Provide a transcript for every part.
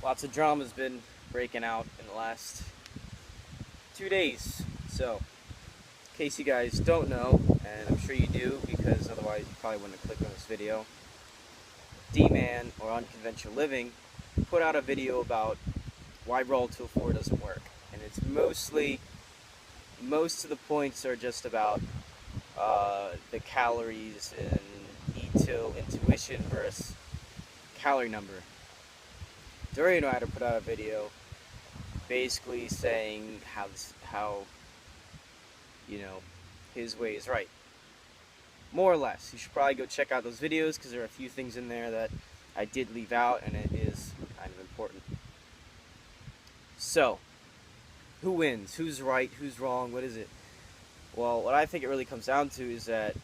lots of drama's been breaking out in the last 2 days. So, in case you guys don't know, and I'm sure you do because otherwise you probably wouldn't have clicked on this video, D-Man, or Unconventional Living, put out a video about why Raw Tool 4 doesn't work. And it's mostly, most of the points are just about the calories and eat till intuition versus calorie number. Durianrider put out a video basically saying how you know, his way is right. More or less. You should probably go check out those videos because there are a few things in there that I did leave out and it is kind of important. So, who wins? Who's right? Who's wrong? What is it? Well, what I think it really comes down to is that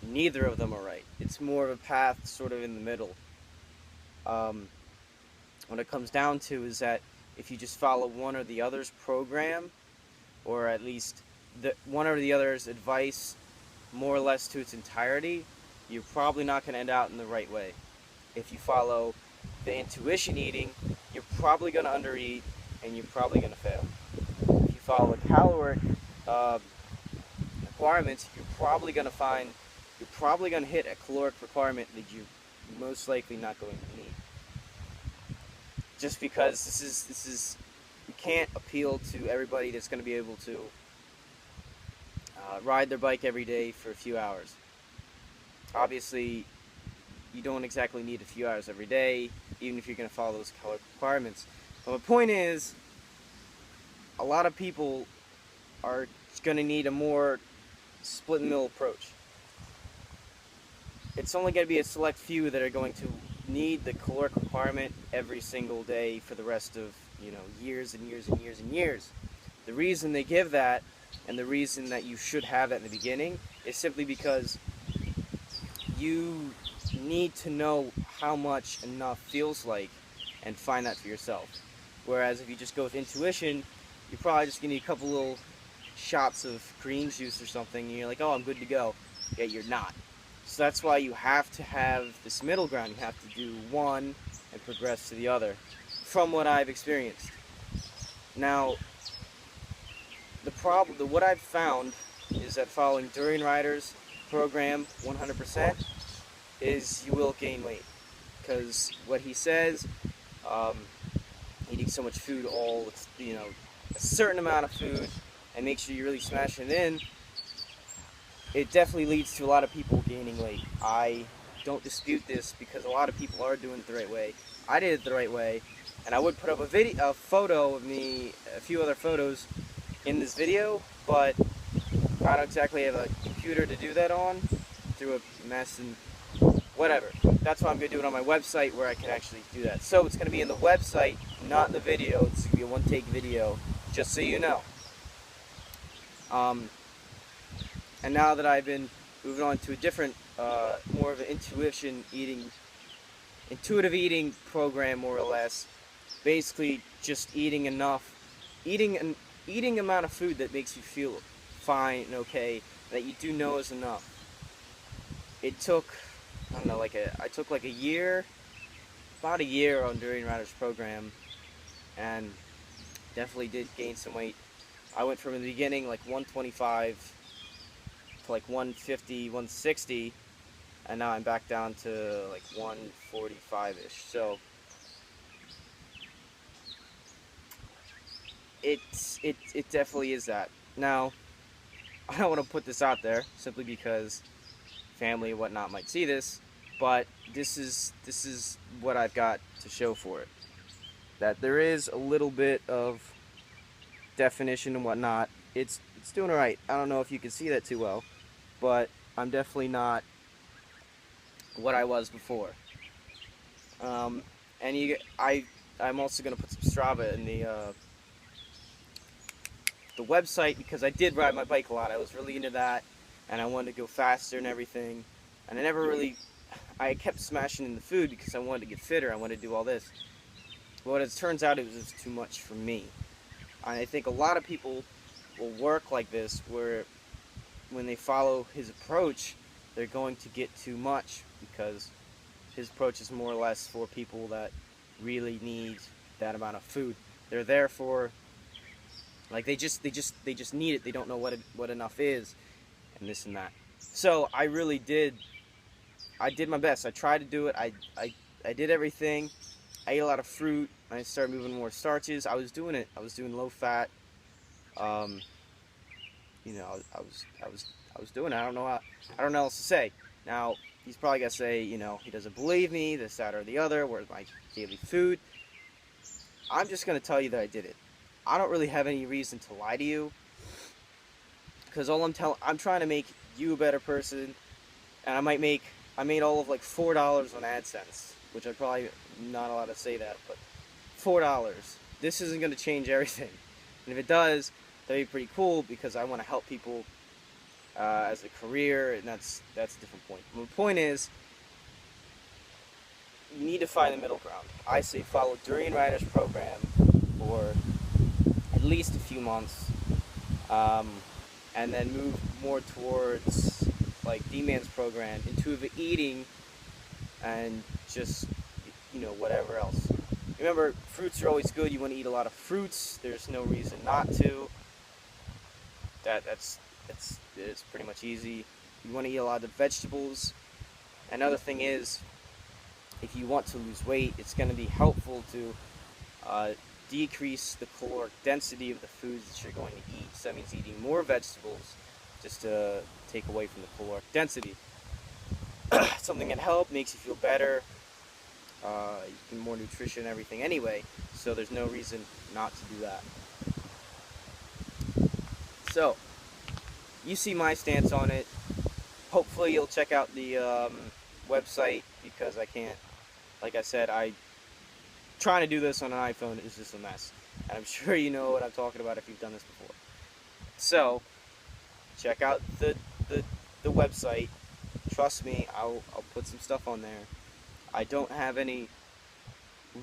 neither of them are right. It's more of a path sort of in the middle. What it comes down to is that if you just follow one or the other's program, or at least one or the other's advice more or less to its entirety, you're probably not going to end out in the right way. If you follow the intuition eating, you're probably going to undereat and you're probably going to fail. If you follow the caloric requirements, you're probably going to hit a caloric requirement that you're most likely not going to need. Just because this is you can't appeal to everybody that's going to be able to ride their bike every day for a few hours. Obviously, you don't exactly need a few hours every day, even if you're going to follow those caloric requirements. But my point is, a lot of people are going to need a more split-in-the-middle approach. It's only going to be a select few that are going to need the caloric requirement every single day for the rest of, years and years and years and years. The reason they give that, and the reason that you should have that in the beginning, is simply because you need to know how much enough feels like and find that for yourself. Whereas if you just go with intuition, you're probably just going to need a couple little shots of green juice or something, and you're like, oh, I'm good to go. Yet you're not. So that's why you have to have this middle ground. You have to do one and progress to the other, from what I've experienced. Now, what I've found is that following Durianrider's program 100% is you will gain weight. Because what he says, eating so much food a certain amount of food, and make sure you really smash it in, it definitely leads to a lot of people gaining weight. I don't dispute this because a lot of people are doing it the right way. I did it the right way, and I would put up a photo of me, a few other photos in this video, but I don't exactly have a computer to do that on, through a mess and whatever. That's why I'm going to do it on my website where I can actually do that. So it's going to be in the website, not in the video. It's going to be a one-take video, just so you know. And now that I've been moving on to a different, more of an intuitive eating program, more or less, basically just eating amount of food that makes you feel fine and okay, that you do know is enough. It took, I don't know, I took like about a year on Durianrider's program, and definitely did gain some weight. I went from in the beginning like 125 to like 150, 160, and now I'm back down to like 145-ish. So it definitely is that. Now, I don't want to put this out there simply because family and whatnot might see this, but this is what I've got to show for it. That there is a little bit of definition and whatnot. It's doing alright. I don't know if you can see that too well, but I'm definitely not what I was before. I'm also going to put some Strava in the website because I did ride my bike a lot. I was really into that, and I wanted to go faster and everything. And I kept smashing in the food because I wanted to get fitter. I wanted to do all this. But it turns out it was just too much for me. I think a lot of people will work like this, where when they follow his approach, they're going to get too much because his approach is more or less for people that really need that amount of food. They're there for, like, they just need it. They don't know what enough is, and this and that. So I really did. I did my best. I tried to do it. I did everything. I ate a lot of fruit. I started moving more starches. I was doing it. I was doing low fat. Um, you know, I was doing it. I don't know what else to say. Now he's probably gonna say, you know, he doesn't believe me, this, that, or the other. Where's my daily food? I'm just gonna tell you that I did it. I don't really have any reason to lie to you, because I'm trying to make you a better person, and I made all of like $4 on AdSense, which I'm probably not allowed to say that, but $4. This isn't gonna change everything, and if it does, that'd be pretty cool, because I want to help people as a career, and that's a different point. The point is, you need to find the middle ground. I say follow Durianrider's program for at least a few months, and then move more towards like D-Man's program, intuitive eating, and just, you know, whatever else. Remember, fruits are always good. You want to eat a lot of fruits. There's no reason not to. It's pretty much easy. You want to eat a lot of vegetables. Another thing is, if you want to lose weight, it's going to be helpful to decrease the caloric density of the foods that you're going to eat. So that means eating more vegetables, just to take away from the caloric density. Something can help, makes you feel better, you get more nutrition and everything anyway, so there's no reason not to do that. So, you see my stance on it. Hopefully you'll check out the website, because I can't, like I said, trying to do this on an iPhone is just a mess. And I'm sure you know what I'm talking about if you've done this before. So, check out the website. Trust me, I'll put some stuff on there. I don't have any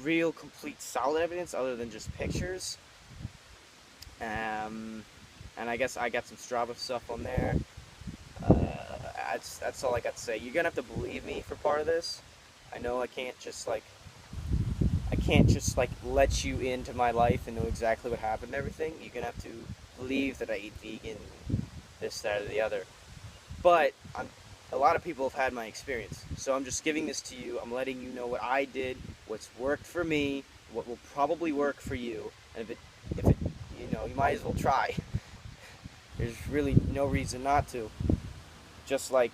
real complete solid evidence other than just pictures. And I guess I got some Strava stuff on there. That's all I got to say. You're gonna have to believe me for part of this. I know I can't just like let you into my life and know exactly what happened and everything. You're gonna have to believe that I eat vegan, this, that, or the other. But a lot of people have had my experience, so I'm just giving this to you. I'm letting you know what I did, what's worked for me, what will probably work for you, and if it, you know, you might as well try. There's really no reason not to. Just like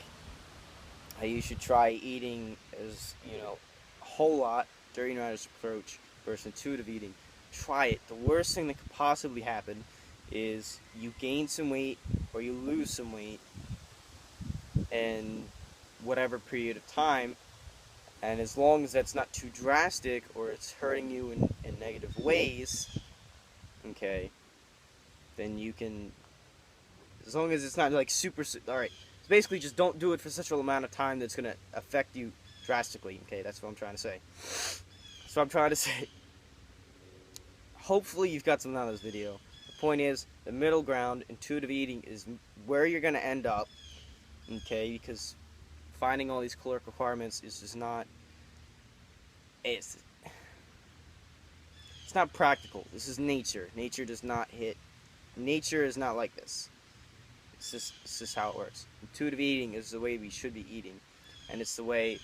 how you should try eating as, you know, a whole lot, Durianrider's approach versus intuitive eating. Try it. The worst thing that could possibly happen is you gain some weight or you lose some weight in whatever period of time, and as long as that's not too drastic or it's hurting you in negative ways, okay, then you can, as long as it's not like super, alright, so basically just don't do it for such an amount of time that's going to affect you drastically, okay, that's what I'm trying to say. So I'm trying to say, hopefully you've got something out of this video. The point is, the middle ground, intuitive eating, is where you're going to end up, okay, because finding all these caloric requirements is just not, it's not practical. This is nature. Nature does not hit, nature is not like this. It's just how it works. Intuitive eating is the way we should be eating, and it's the way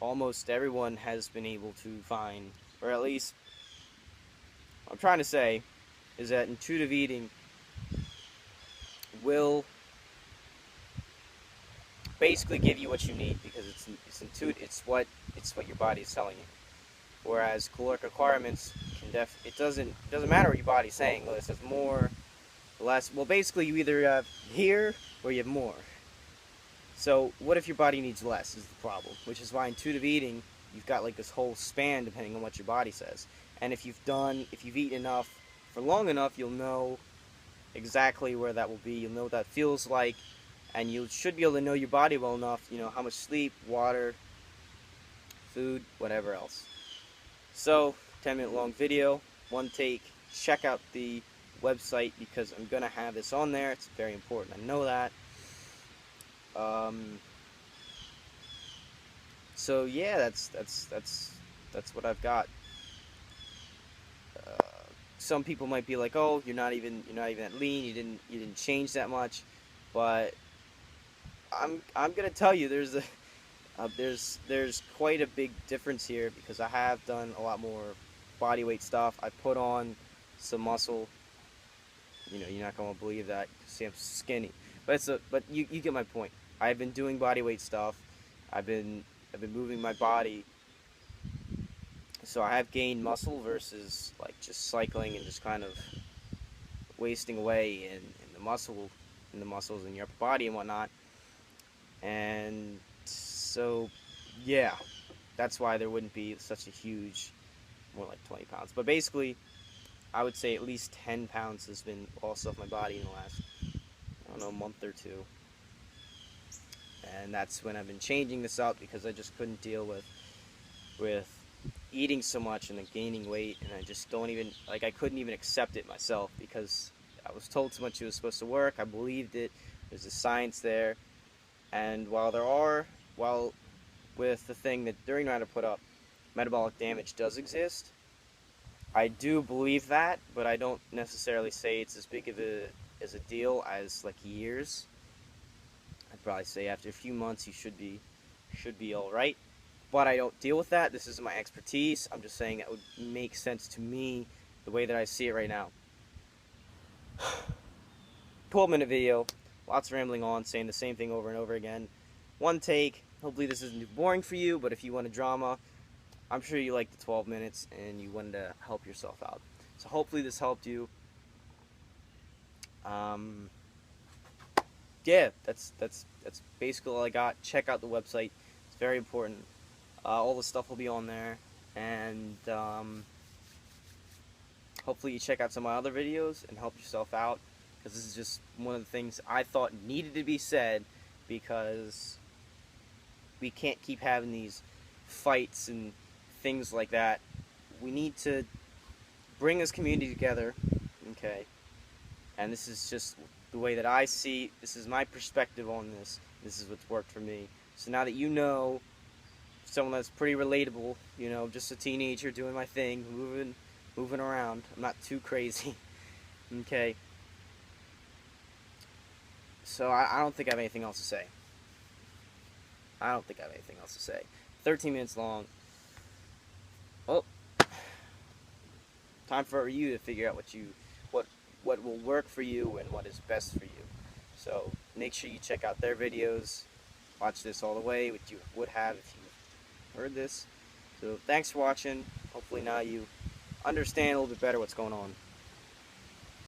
almost everyone has been able to find, or at least, what I'm trying to say is that intuitive eating will basically give you what you need, because it's intuitive. It's what your body is telling you. Whereas caloric requirements can it doesn't matter what your body's saying. Whether it says more, less. Well, basically you either have here or you have more. So what if your body needs less is the problem, which is why intuitive eating, you've got like this whole span depending on what your body says. And if you've eaten enough for long enough, you'll know exactly where that will be. You'll know what that feels like, and you should be able to know your body well enough, you know, how much sleep, water, food, whatever else. So, 10-minute long video, one take. Check out the website because I'm gonna have this on there. It's very important. I know that. So yeah, that's That's what I've got. Some people might be like, "Oh, you're not even that lean. You didn't change that much," but I'm gonna tell you there's quite a big difference here, because I have done a lot more body weight stuff. I put on some muscle. You know, you're not gonna believe that. See, I'm skinny, but you get my point. I've been doing body weight stuff. I've been moving my body, so I have gained muscle versus like just cycling and just kind of wasting away in the muscles in your upper body and whatnot. And so, yeah, that's why there wouldn't be such a huge, more like 20 pounds. But basically, I would say at least 10 pounds has been lost off my body in the last, I don't know, month or two. And that's when I've been changing this up, because I just couldn't deal with eating so much and then gaining weight, and I just don't even, like, I couldn't even accept it myself, because I was told so much it was supposed to work. I believed it. There's a science there. And while with the thing that Durianrider put up, metabolic damage does exist, I do believe that, but I don't necessarily say it's as big of a deal as like years. I'd probably say after a few months you should be all right. But I don't deal with that. This isn't my expertise. I'm just saying that would make sense to me the way that I see it right now. 12-minute video, lots of rambling on, saying the same thing over and over again. One take. Hopefully this isn't too boring for you, but if you want a drama, I'm sure you like the 12 minutes and you wanted to help yourself out. So hopefully this helped you. Yeah, that's basically all I got. Check out the website. It's very important. All the stuff will be on there, and hopefully you check out some of my other videos and help yourself out, because this is just one of the things I thought needed to be said, because we can't keep having these fights and things like that. We need to bring this community together, okay? And this is just the way that I see. This is my perspective on this. This is what's worked for me. So now that you know, someone that's pretty relatable, you know, just a teenager doing my thing, moving around. I'm not too crazy, okay? So I don't think I have anything else to say. 13 minutes long. Oh, time for you to figure out what will work for you and what is best for you. So make sure you check out their videos. Watch this all the way, which you would have if you heard this. So thanks for watching. Hopefully now you understand a little bit better what's going on.